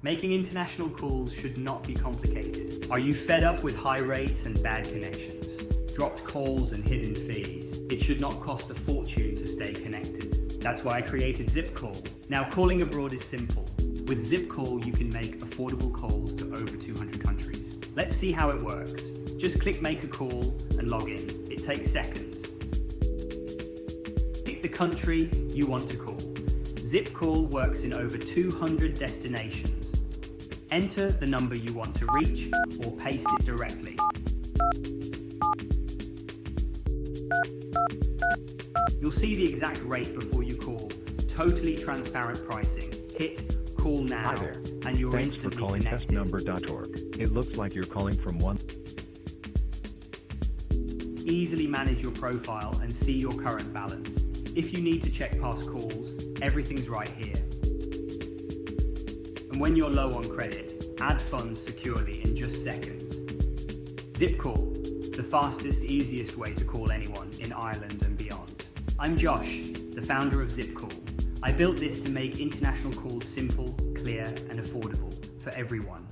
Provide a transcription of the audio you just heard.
Making international calls should not be complicated. Are you fed up with high rates and bad connections? Dropped calls and hidden fees? It should not cost a fortune to stay connected. That's why I created ZippCall. Now, calling abroad is simple. With ZippCall, you can make affordable calls to over 200 countries. Let's see how it works. Just click Make a Call and log in. It takes seconds. Pick the country you want to call. ZippCall works in over 200 destinations. Enter the number you want to reach or paste it directly. You'll see the exact rate before you call. Totally transparent pricing. Hit Call Now. Hi there. And you're Thanks for instantly calling connected. testnumber.org. It looks like you're calling from one. Easily manage your profile and see your current balance. If you need to check past calls, everything's right here. And when you're low on credit, add funds securely in just seconds. ZippCall, the fastest, easiest way to call anyone in Ireland and beyond. I'm Josh, the founder of ZippCall. I built this to make international calls simple, clear, and affordable for everyone.